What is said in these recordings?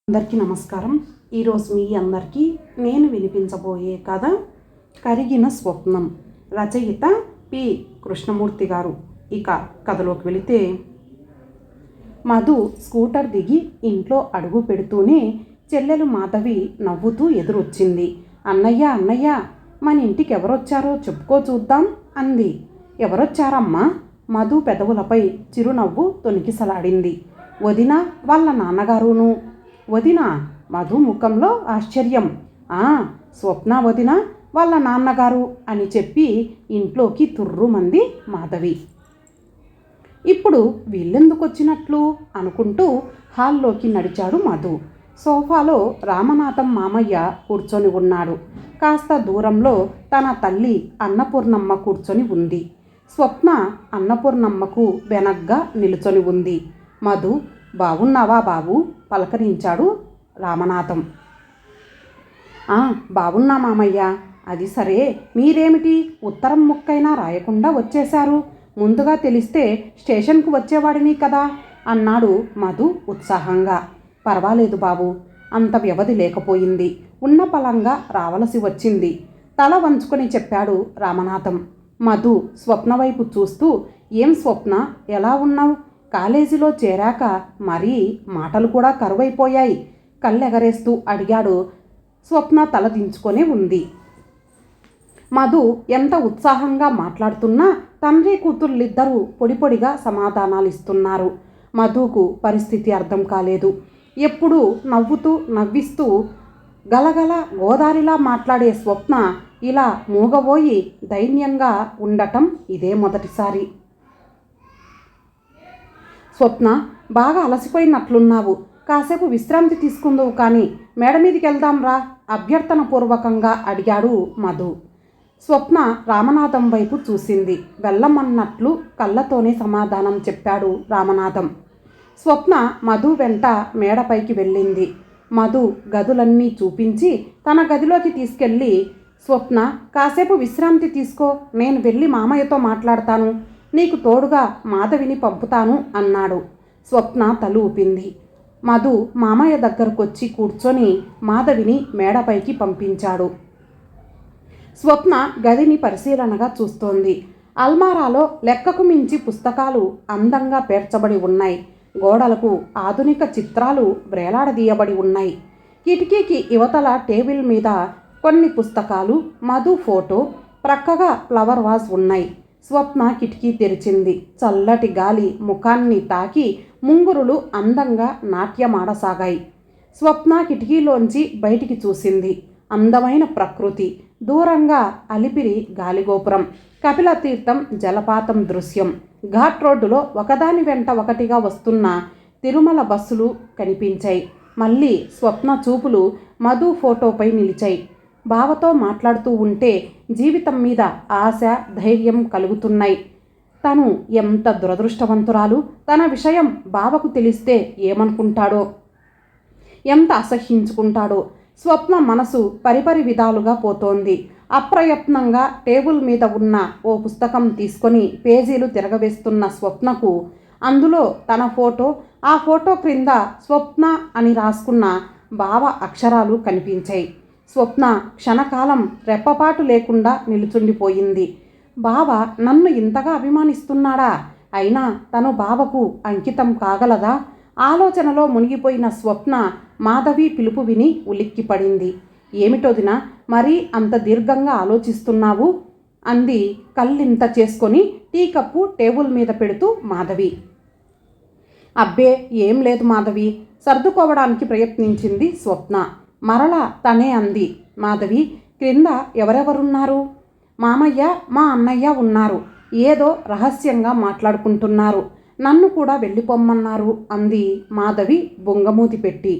అందరికీ నమస్కారం. ఈరోజు మీ అందరికీ నేను వినిపించబోయే కథ కరిగిన స్వప్నం. రచయిత పి కృష్ణమూర్తి గారు. ఇక కథలోకి వెళితే, మధు స్కూటర్ దిగి ఇంట్లో అడుగు పెడుతూనే చెల్లెలు మాధవి నవ్వుతూ ఎదురొచ్చింది. అన్నయ్య అన్నయ్య, మన ఇంటికి ఎవరొచ్చారో చెప్పుకో చూద్దాం అంది. ఎవరొచ్చారమ్మా? మధు పెదవులపై చిరునవ్వు తొణికిసలాడింది. వదిన వాళ్ళ నాన్నగారును. వదిన? మధు ముఖంలో ఆశ్చర్యం. స్వప్న వదిన వాళ్ళ నాన్నగారు అని చెప్పి ఇంట్లోకి తుర్రుమంది మాధవి. ఇప్పుడు వీళ్ళెందుకు వచ్చినట్లు అనుకుంటూ హాల్లోకి నడిచాడు మధు. సోఫాలో రామనాథం మామయ్య కూర్చొని ఉన్నాడు. కాస్త దూరంలో తన తల్లి అన్నపూర్ణమ్మ కూర్చొని ఉంది. స్వప్న అన్నపూర్ణమ్మకు వెనగ్గా నిలుచొని ఉంది. మధు, బావున్నావా బాబు? పలకరించాడు రామనాథం. బావున్నా మామయ్య. అది సరే, మీరేమిటి ఉత్తరం ముక్కైనా రాయకుండా వచ్చేశారు? ముందుగా తెలిస్తే స్టేషన్కు వచ్చేవాడిని కదా అన్నాడు మధు ఉత్సాహంగా. పర్వాలేదు బాబు, అంత వ్యవధి లేకపోయింది. ఉన్న పలంగా రావలసి వచ్చింది, తల వంచుకొని చెప్పాడు రామనాథం. మధు స్వప్న వైపు చూస్తూ, ఏం స్వప్న, ఎలా ఉన్నావు? కాలేజీలో చేరాక మరీ మాటలు కూడా కరువైపోయాయి కళ్ళెగరేస్తూ అడిగాడు. స్వప్న తల దించుకొనే ఉంది. మధు ఎంత ఉత్సాహంగా మాట్లాడుతున్నా తండ్రి కూతుళ్ళిద్దరూ పొడిపొడిగా సమాధానాలు ఇస్తున్నారు. మధుకు పరిస్థితి అర్థం కాలేదు. ఎప్పుడూ నవ్వుతూ నవ్విస్తూ గలగల గోదారిలా మాట్లాడే స్వప్న ఇలా మూగబోయి దైన్యంగా ఉండటం ఇదే మొదటిసారి. స్వప్న, బాగా అలసిపోయినట్లున్నావు, కాసేపు విశ్రాంతి తీసుకుందువు కానీ మేడ మీదికి వెళ్దాం రా అభ్యర్థన పూర్వకంగా అడిగాడు మధు. స్వప్న రామనాథం వైపు చూసింది. వెళ్ళమన్నట్లు కళ్ళతోనే సమాధానం చెప్పాడు రామనాథం. స్వప్న మధు వెంట మేడపైకి వెళ్ళింది. మధు గదులన్నీ చూపించి తన గదిలోకి తీసుకెళ్ళి, స్వప్న కాసేపు విశ్రాంతి తీసుకో, నేను వెళ్ళి మామయ్యతో మాట్లాడతాను, నీకు తోడుగా మాధవిని పంపుతాను అన్నాడు. స్వప్న తల ఊపింది. మధు మామయ్య దగ్గరకొచ్చి కూర్చొని మాధవిని మేడపైకి పంపించాడు. స్వప్న గదిని పరిశీలనగా చూస్తోంది. అల్మారాలో లెక్కకు మించి పుస్తకాలు అందంగా పేర్చబడి ఉన్నాయి. గోడలకు ఆధునిక చిత్రాలు వ్రేలాడదీయబడి ఉన్నాయి. కిటికీకి యువతల టేబుల్ మీద కొన్ని పుస్తకాలు, మధు ఫోటో, ప్రక్కగా ఫ్లవర్ వాజ్ ఉన్నాయి. స్వప్న కిటికీ తెరిచింది. చల్లటి గాలి ముఖాన్ని తాకి ముంగురులు అందంగా నాట్యమాడసాగాయి. స్వప్న కిటికీలోంచి బయటికి చూసింది. అందమైన ప్రకృతి, దూరంగా అలిపిరి గాలిగోపురం, కపిల తీర్థం జలపాతం దృశ్యం, ఘాట్ రోడ్డులో ఒకదాని వెంట ఒకటిగా వస్తున్న తిరుమల బస్సులు కనిపించాయి. మళ్ళీ స్వప్న చూపులు మధు ఫోటోపై నిలిచాయి. బావతో మాట్లాడుతూ ఉంటే జీవితం మీద ఆశ, ధైర్యం కలుగుతున్నాయి. తను ఎంత దురదృష్టవంతురాలు! తన విషయం బావకు తెలిస్తే ఏమనుకుంటాడో, ఎంత అసహ్యించుకుంటాడో. స్వప్న మనసు పరిపరి విధాలుగా పోతోంది. అప్రయత్నంగా టేబుల్ మీద ఉన్న ఓ పుస్తకం తీసుకొని పేజీలు తిరగవేస్తున్న స్వప్నకు అందులో తన ఫోటో, ఆ ఫోటో క్రింద స్వప్న అని రాసుకున్న బావ అక్షరాలు కనిపించాయి. స్వప్న క్షణకాలం రెప్పపాటు లేకుండా నిలుచుండిపోయింది. బావ నన్ను ఇంతగా అభిమానిస్తున్నాడా? అయినా తను బావకు అంకితం కాగలదా? ఆలోచనలో మునిగిపోయిన స్వప్న మాధవి పిలుపు విని ఉలిక్కిపడింది. ఏమిటొదిన, మరీ అంత దీర్ఘంగా ఆలోచిస్తున్నావు అంది కళ్ళింత చేసుకొని టీ కప్పు టేబుల్ మీద పెడుతూ మాధవి. అబ్బే ఏం లేదు మాధవి, సర్దుకోవడానికి ప్రయత్నించింది స్వప్న. మరలా తనే అంది. మాధవి, క్రింద ఎవరెవరున్నారు? మామయ్య, మా అన్నయ్య ఉన్నారు. ఏదో రహస్యంగా మాట్లాడుకుంటున్నారు. నన్ను కూడా వెళ్ళిపోమ్మన్నారు అంది మాధవి బొంగమూతి పెట్టి.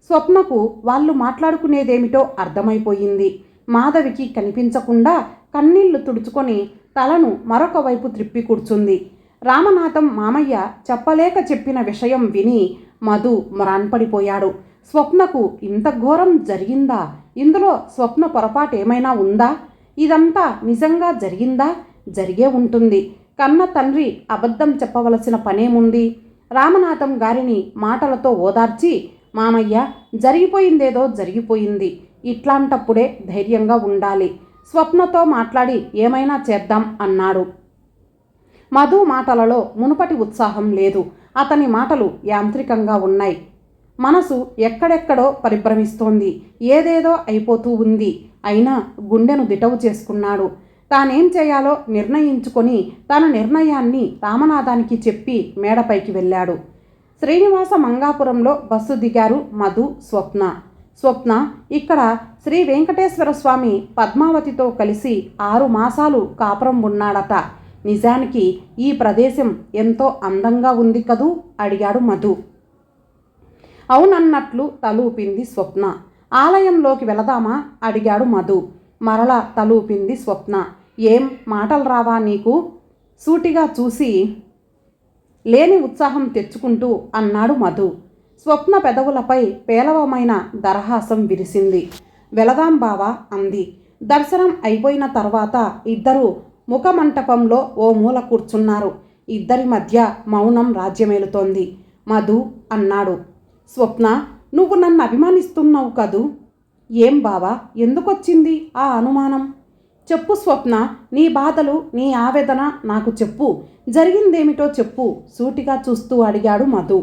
స్వప్నకు వాళ్ళు మాట్లాడుకునేదేమిటో అర్థమైపోయింది. మాధవికి కనిపించకుండా కన్నీళ్లు తుడుచుకొని తలను మరొక వైపు త్రిప్పి కూర్చుంది. రామనాథం మామయ్య చెప్పలేక చెప్పిన విషయం విని మధు మ్రాన్పడిపోయాడు. స్వప్నకు ఇంత ఘోరం జరిగిందా? ఇందులో స్వప్న పొరపాటు ఏమైనా ఉందా? ఇదంతా నిజంగా జరిగిందా? జరిగే ఉంటుంది. కన్న తండ్రి అబద్ధం చెప్పవలసిన పనేముంది? రామనాథం గారిని మాటలతో ఓదార్చి మామయ్య, జరిగిపోయిందేదో జరిగిపోయింది. ఇట్లాంటప్పుడే ధైర్యంగా ఉండాలి. స్వప్నతో మాట్లాడి ఏమైనా చేద్దాం అన్నాడు. మధు మాటలలో మునుపటి ఉత్సాహం లేదు. అతని మాటలు యాంత్రికంగా ఉన్నాయి. మనసు ఎక్కడెక్కడో పరిభ్రమిస్తోంది. ఏదేదో అయిపోతూ ఉంది. అయినా గుండెను దిటవు చేసుకున్నాడు. తానేం చేయాలో నిర్ణయించుకొని తన నిర్ణయాన్ని రామనాథానికి చెప్పి మేడపైకి వెళ్ళాడు. శ్రీనివాస మంగాపురంలో బస్సు దిగారు మధు, స్వప్న. స్వప్న ఇక్కడ శ్రీ వెంకటేశ్వర స్వామి పద్మావతితో కలిసి 6 మాసాలు కాపురం ఉన్నాడట. నిజానికి ఈ ప్రదేశం ఎంతో అందంగా ఉంది కదూ అడిగాడు మధు. అవునన్నట్లు తలూపింది స్వప్న. ఆలయంలోకి వెళదామా అడిగాడు మధు. మరలా తలూపింది స్వప్న. ఏం మాటలు రావా నీకు? సూటిగా చూసి లేని ఉత్సాహం తెచ్చుకుంటూ అన్నాడు మధు. స్వప్న పెదవులపై పేలవమైన దరహాసం విరిసింది. వెళదాం బావా అంది. దర్శనం అయిపోయిన తర్వాత ఇద్దరూ ముఖమంటపంలో ఓ మూల కూర్చున్నారు. ఇద్దరి మధ్య మౌనం రాజ్యమేలుతోంది. మధు అన్నాడు, స్వప్న, నువ్వు నన్ను అభిమానిస్తున్నావు కదూ? ఏం బావా, ఎందుకొచ్చింది ఆ అనుమానం? చెప్పు స్వప్న, నీ బాధలు, నీ ఆవేదన నాకు చెప్పు. జరిగిందేమిటో చెప్పు సూటిగా చూస్తూ అడిగాడు మధు.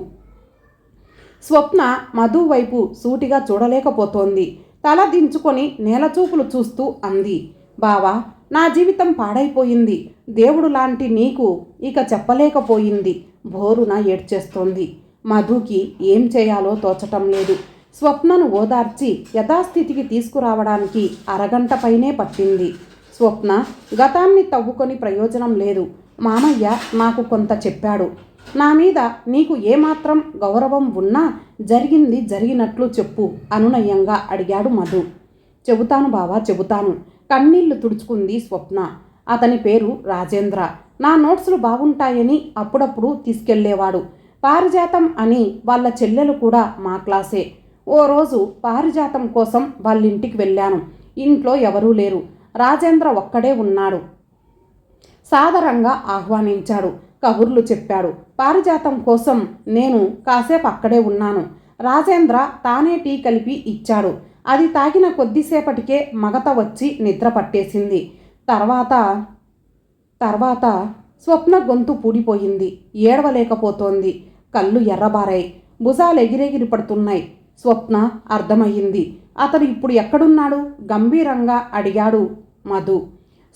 స్వప్న మధు వైపు సూటిగా చూడలేకపోతోంది. తల దించుకొని నేలచూపులు చూస్తూ అంది. బావా, నా జీవితం పాడైపోయింది. దేవుడు లాంటి నీకు ఇక చెప్పలేకపోయింది. బోరున ఏడ్చేస్తోంది. మధుకి ఏం చేయాలో తోచటం లేదు. స్వప్నను ఓదార్చి యథాస్థితికి తీసుకురావడానికి అరగంట పైనే పట్టింది. స్వప్న, గతాన్ని తవ్వుకొని ప్రయోజనం లేదు. మామయ్య నాకు కొంత చెప్పాడు. నా మీద నీకు ఏమాత్రం గౌరవం ఉన్నా జరిగింది జరిగినట్లు చెప్పు అనునయంగా అడిగాడు మధు. చెబుతాను బావా, చెబుతాను. కన్నీళ్లు తుడుచుకుంది స్వప్న. అతని పేరు రాజేంద్ర. నా నోట్సులు బాగుంటాయని అప్పుడప్పుడు తీసుకెళ్లేవాడు. పారిజాతం అని వాళ్ళ చెల్లెలు కూడా మా క్లాసే. ఓ రోజు పారిజాతం కోసం వాళ్ళింటికి వెళ్ళాను. ఇంట్లో ఎవరూ లేరు. రాజేంద్ర ఒక్కడే ఉన్నాడు. సాదరంగా ఆహ్వానించాడు. కబుర్లు చెప్పాడు. పారిజాతం కోసం నేను కాసేపు అక్కడే ఉన్నాను. రాజేంద్ర తానే టీ కలిపి ఇచ్చాడు. అది తాగిన కొద్దిసేపటికే మగత వచ్చి నిద్ర పట్టేసింది. తర్వాత స్వప్న గొంతు పూడిపోయింది. ఏడవలేకపోతోంది. కళ్ళు ఎర్రబారాయి. భుజాలు ఎగిరెగిరి పడుతున్నాయి. స్వప్న అర్థమయ్యింది. అతడు ఇప్పుడు ఎక్కడున్నాడు? గంభీరంగా అడిగాడు మధు.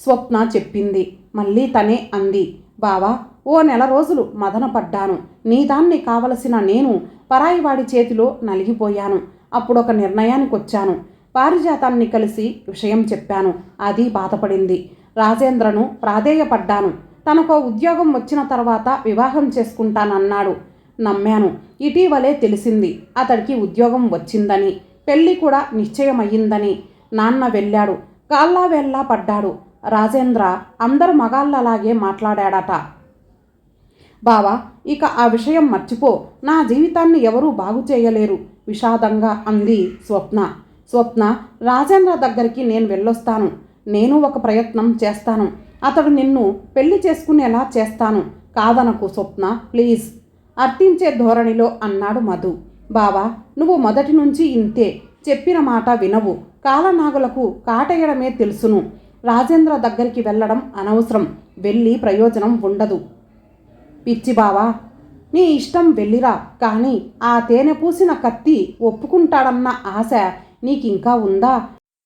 స్వప్న చెప్పింది. మళ్ళీ తనే అంది. బావా, ఓ నెల రోజులు మదనపడ్డాను. నీదాన్ని కావలసిన నేను పరాయివాడి చేతిలో నలిగిపోయాను. అప్పుడొక నిర్ణయానికి వచ్చాను. పారిజాతాన్ని కలిసి విషయం చెప్పాను. అది బాధపడింది. రాజేంద్రను ప్రాధేయపడ్డాను. తనకో ఉద్యోగం వచ్చిన తర్వాత వివాహం చేసుకుంటానన్నాడు. నమ్మాను. ఇటీవలే తెలిసింది అతడికి ఉద్యోగం వచ్చిందని, పెళ్లి కూడా నిశ్చయమయ్యిందని. నాన్న వెళ్ళాడు. కాళ్ళా వేళ్ళా పడ్డాడు. రాజేంద్ర అందరు మగాళ్ళలాగే మాట్లాడాడట. బావా, ఇక ఆ విషయం మర్చిపో. నా జీవితాన్ని ఎవరూ బాగు చేయలేరు విషాదంగా అంది స్వప్న. స్వప్న, రాజేంద్ర దగ్గరికి నేను వెళ్ళొస్తాను. నేను ఒక ప్రయత్నం చేస్తాను. అతడు నిన్ను పెళ్లి చేసుకునేలా చేస్తాను. కాదనకు స్వప్న, ప్లీజ్ అర్థించే ధోరణిలో అన్నాడు మధు. బావా, నువ్వు మొదటి నుంచి ఇంతే. చెప్పిన మాట వినవు. కాలనాగులకు కాటేయడమే తెలుసును. రాజేంద్ర దగ్గరికి వెళ్ళడం అనవసరం. వెళ్ళి ప్రయోజనం ఉండదు. పిచ్చి బావా, నీ ఇష్టం వెళ్ళిరా. కానీ ఆ తేనె పూసిన కత్తి ఒప్పుకుంటాడన్న ఆశ నీకింకా ఉందా?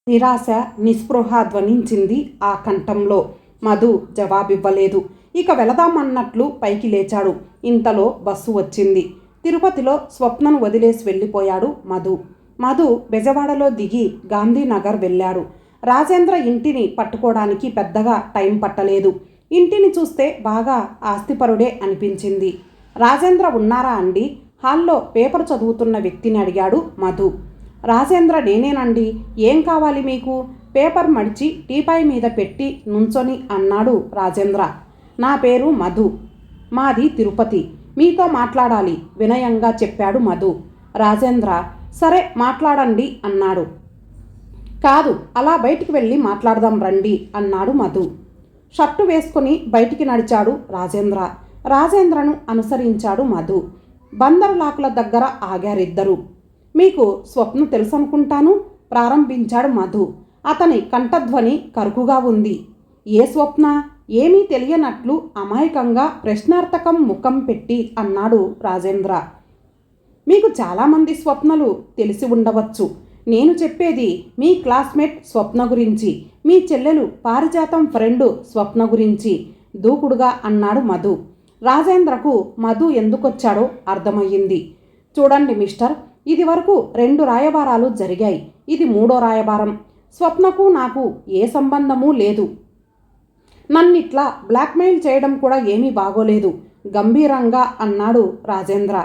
నిరాశ, నిస్పృహ ధ్వనించింది ఆ కంఠంలో. మధు జవాబివ్వలేదు. ఇక వెళదామన్నట్లు పైకి లేచాడు. ఇంతలో బస్సు వచ్చింది. తిరుపతిలో స్వప్నను వదిలేసి వెళ్ళిపోయాడు మధు. మధు బెజవాడలో దిగి గాంధీనగర్ వెళ్ళాడు. రాజేంద్ర ఇంటిని పట్టుకోవడానికి పెద్దగా టైం పట్టలేదు. ఇంటిని చూస్తే బాగా ఆస్తిపరుడే అనిపించింది. రాజేంద్ర ఉన్నారా అండి? హాల్లో పేపర్ చదువుతున్న వ్యక్తిని అడిగాడు మధు. రాజేంద్ర నేనేనండి. ఏం కావాలి మీకు? పేపర్ మడిచి టీపాయ్ మీద పెట్టి నుంచొని అన్నాడు రాజేంద్ర. నా పేరు మధు. మాది తిరుపతి. మీతో మాట్లాడాలి వినయంగా చెప్పాడు మధు. రాజేంద్ర సరే మాట్లాడండి అన్నాడు. కాదు, అలా బయటికి వెళ్ళి మాట్లాడదాం రండి అన్నాడు మధు. షర్టు వేసుకుని బయటికి నడిచాడు రాజేంద్ర. రాజేంద్రను అనుసరించాడు మధు. బందరు లాకుల దగ్గర ఆగారిద్దరు. మీకు స్వప్న తెలుసనుకుంటాను ప్రారంభించాడు మధు. అతని కంఠధ్వని కరుకుగా ఉంది. ఏ స్వప్న? ఏమీ తెలియనట్లు అమాయకంగా ప్రశ్నార్థకం ముఖం పెట్టి అన్నాడు రాజేంద్ర. మీకు చాలామంది స్వప్నలు తెలిసి ఉండవచ్చు. నేను చెప్పేది మీ క్లాస్మేట్ స్వప్న గురించి, మీ చెల్లెలు పారిజాతం ఫ్రెండు స్వప్న గురించి దూకుడుగా అన్నాడు మధు. రాజేంద్రకు మధు ఎందుకొచ్చాడో అర్థమయ్యింది. చూడండి మిస్టర్, ఇది వరకు 2 రాయబారాలు జరిగాయి. ఇది 3వ రాయబారం. స్వప్నకు నాకు ఏ సంబంధమూ లేదు. నన్నిట్లా బ్లాక్మెయిల్ చేయడం కూడా ఏమీ బాగోలేదు గంభీరంగా అన్నాడు రాజేంద్ర.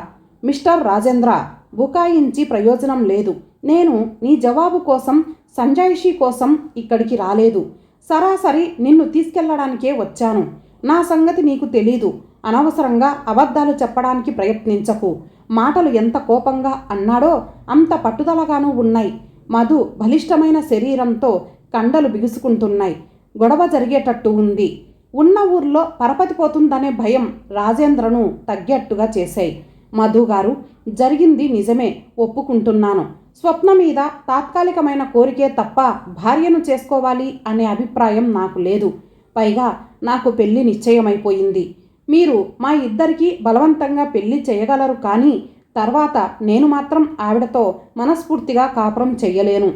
మిస్టర్ రాజేంద్ర, బుకాయించి ప్రయోజనం లేదు. నేను నీ జవాబు కోసం, సంజాయిషీ కోసం ఇక్కడికి రాలేదు. సరాసరి నిన్ను తీసుకెళ్లడానికే వచ్చాను. నా సంగతి నీకు తెలీదు. అనవసరంగా అబద్ధాలు చెప్పడానికి ప్రయత్నించకు. మాటలు ఎంత కోపంగా అన్నాడో అంత పట్టుదలగానూ ఉన్నాయి. మధు బలిష్టమైన శరీరంతో కండలు బిగుసుకుంటున్నాయి. గొడవ జరిగేటట్టు ఉంది. ఉన్న ఊర్లో పరపతిపోతుందనే భయం రాజేంద్రను తగ్గేట్టుగా చేశాయి. మధు గారు, జరిగింది నిజమే, ఒప్పుకుంటున్నాను. స్వప్న మీద తాత్కాలికమైన కోరికే తప్ప భార్యను చేసుకోవాలి అనే అభిప్రాయం నాకు లేదు. పైగా నాకు పెళ్లి నిశ్చయమైపోయింది. మీరు మా ఇద్దరికీ బలవంతంగా పెళ్లి చేయగలరు, కానీ తర్వాత నేను మాత్రం ఆవిడతో మనస్ఫూర్తిగా కాపురం చెయ్యలేను.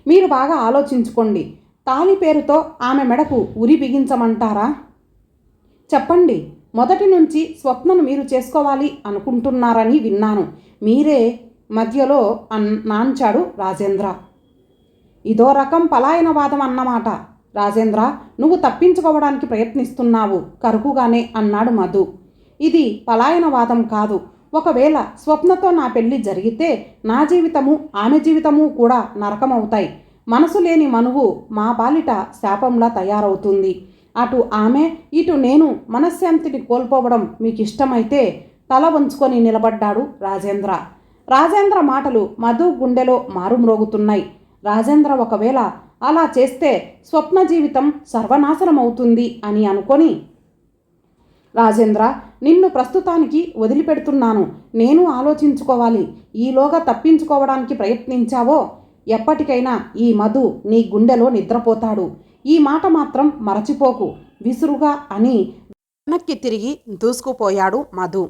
మీరు బాగా ఆలోచించుకోండి. తాళి పేరుతో ఆమె మెడకు ఉరి బిగించమంటారా? చెప్పండి. మొదటి నుంచి స్వప్నను మీరు చేసుకోవాలి అనుకుంటున్నారని విన్నాను. మీరే మధ్యలో నాంచాడు రాజేంద్ర. ఇదో రకం పలాయనవాదం అన్నమాట. రాజేంద్ర, నువ్వు తప్పించుకోవడానికి ప్రయత్నిస్తున్నావు కరుకుగానే అన్నాడు మధు. ఇది పలాయనవాదం కాదు. ఒకవేళ స్వప్నతో నా పెళ్లి జరిగితే నా జీవితము ఆమె జీవితము కూడా నరకమవుతాయి. మనసు లేని మనువు మా పాలిట శాపంలా తయారవుతుంది. అటు ఆమె ఇటు నేను మనశ్శాంతిని కోల్పోవడం మీకు ఇష్టమైతే తల వంచుకొని నిలబడ్డాడు రాజేంద్ర. రాజేంద్ర మాటలు మధు గుండెలో మారుమ్రోగుతున్నాయి. రాజేంద్ర ఒకవేళ అలా చేస్తే స్వప్న జీవితం సర్వనాశనమవుతుంది అని అనుకొని, రాజేంద్ర, నిన్ను ప్రస్తుతానికి వదిలిపెడుతున్నాను. నేను ఆలోచించుకోవాలి. ఈలోగా తప్పించుకోవడానికి ప్రయత్నించావో ఎప్పటికైనా ఈ మధు నీ గుండెలో నిద్రపోతాడు. ఈ మాట మాత్రం మరచిపోకు విసురుగా అని వెనక్కి తిరిగి దూసుకుపోయాడు మధు.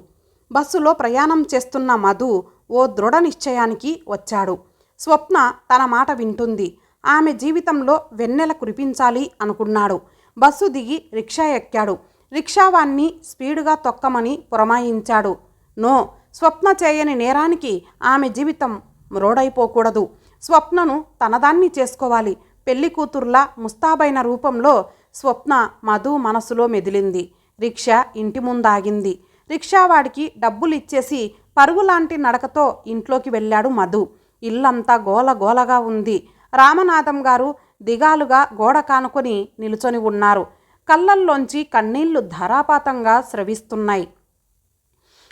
బస్సులో ప్రయాణం చేస్తున్న మధు ఓ దృఢ నిశ్చయానికి వచ్చాడు. స్వప్న తన మాట వింటుంది. ఆమె జీవితంలో వెన్నెల కురిపించాలి అనుకున్నాడు. బస్సు దిగి రిక్షా ఎక్కాడు. రిక్షావాన్ని స్పీడుగా తొక్కమని పురమాయించాడు. నో, స్వప్న చేయని నేరానికి ఆమె జీవితం రోడైపోకూడదు. స్వప్నను తనదాన్ని చేసుకోవాలి. పెళ్లి కూతుర్లా ముస్తాబైన రూపంలో స్వప్న మధు మనసులో మెదిలింది. రిక్షా ఇంటి ముందాగింది. రిక్షావాడికి డబ్బులు ఇచ్చేసి పరుగులాంటి నడకతో ఇంట్లోకి వెళ్ళాడు మధు. ఇల్లంతా గోలగోలగా ఉంది. రామనాథం గారు దిగాలుగా గోడ కానుకొని నిలుచొని ఉన్నారు. కళ్ళల్లోంచి కన్నీళ్లు ధారాపాతంగా స్రవిస్తున్నాయి.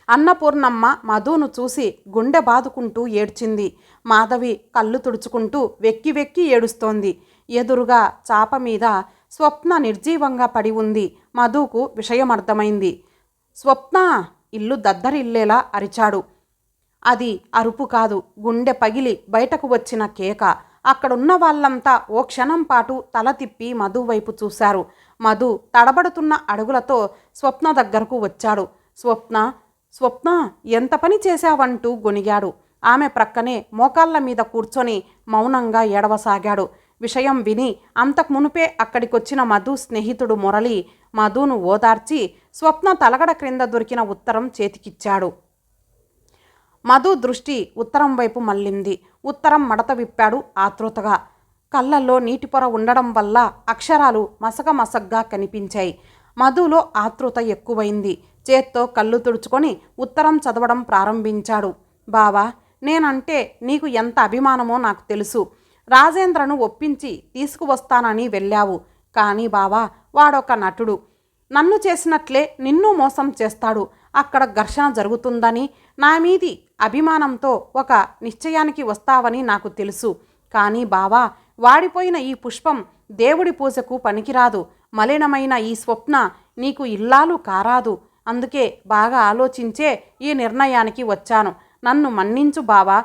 అన్నపూర్ణమ్మ మధును చూసి గుండె బాదుకుంటూ ఏడ్చింది. మాధవి కళ్ళు తుడుచుకుంటూ వెక్కి వెక్కి ఏడుస్తోంది. ఎదురుగా చాప మీద స్వప్న నిర్జీవంగా పడి ఉంది. మధుకు విషయం అర్థమైంది. స్వప్న! ఇల్లు దద్దరిల్లేలా అరిచాడు. అది అరుపు కాదు, గుండె పగిలి బయటకు వచ్చిన కేక. అక్కడున్న వాళ్ళంతా ఓ క్షణం పాటు తల తిప్పి మధు వైపు చూశారు. మధు తడబడుతున్న అడుగులతో స్వప్న దగ్గరకు వచ్చాడు. స్వప్న, స్వప్న, ఎంత పని చేశావంటూ గొనిగాడు. ఆమె ప్రక్కనే మోకాళ్ళ మీద కూర్చొని మౌనంగా ఏడవసాగాడు. విషయం విని అంతకు మునుపే అక్కడికొచ్చిన మధు స్నేహితుడు మురళి మధును ఓదార్చి స్వప్న తలగడ క్రింద దొరికిన ఉత్తరం చేతికిచ్చాడు. మధు దృష్టి ఉత్తరం వైపు మళ్ళింది. ఉత్తరం మడత విప్పాడు ఆతృతగా. కళ్ళల్లో నీటిపొర ఉండడం వల్ల అక్షరాలు మసగమసగ్గా కనిపించాయి. మధులో ఆతృత ఎక్కువైంది. చేత్తో కళ్ళు తుడుచుకొని ఉత్తరం చదవడం ప్రారంభించాడు. బావా, నేనంటే నీకు ఎంత అభిమానమో నాకు తెలుసు. రాజేంద్రను ఒప్పించి తీసుకువస్తానని వెళ్ళావు. కానీ బావా, వాడొక నటుడు. నన్ను చేసినట్లే నిన్ను మోసం చేస్తాడు. అక్కడ ఘర్షణ జరుగుతుందని, నా మీది అభిమానంతో ఒక నిశ్చయానికి వస్తావని నాకు తెలుసు. కానీ బావా, వాడిపోయిన ఈ పుష్పం దేవుడి పూజకు పనికిరాదు. మలినమైన ఈ స్వప్న నీకు ఇల్లాలు కారాదు. అందుకే బాగా ఆలోచించే ఈ నిర్ణయానికి వచ్చాను. నన్ను మన్నించు బావా.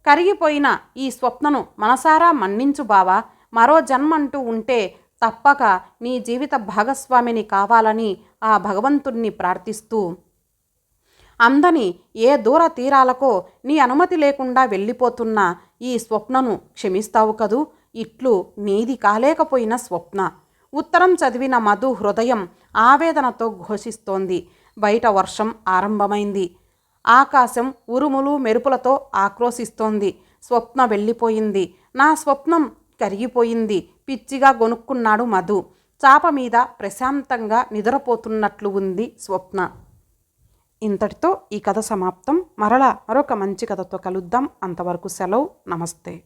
కరిగిపోయిన ఈ స్వప్నను మనసారా మన్నించు బావా. మరో జన్మంటూ ఉంటే తప్పక నీ జీవిత భాగస్వామిని కావాలని ఆ భగవంతుణ్ణి ప్రార్థిస్తూ అందని ఏ దూర తీరాలకో నీ అనుమతి లేకుండా వెళ్ళిపోతున్న ఈ స్వప్నను క్షమిస్తావు కదూ. ఇట్లు నీది కాలేకపోయిన స్వప్న. ఉత్తరం చదివిన మధు హృదయం ఆవేదనతో ఘోషిస్తోంది. బయట వర్షం ఆరంభమైంది. ఆకాశం ఉరుములు మెరుపులతో ఆక్రోశిస్తోంది. స్వప్న వెళ్ళిపోయింది. నా స్వప్నం కరిగిపోయింది. పిచ్చిగా గొనుక్కున్నాడు మధు. చాప మీద ప్రశాంతంగా నిద్రపోతున్నట్లు ఉంది స్వప్న. ఇంతటితో ఈ కథ సమాప్తం. మరలా మరొక మంచి కథతో కలుద్దాం. అంతవరకు సెలవు. నమస్తే.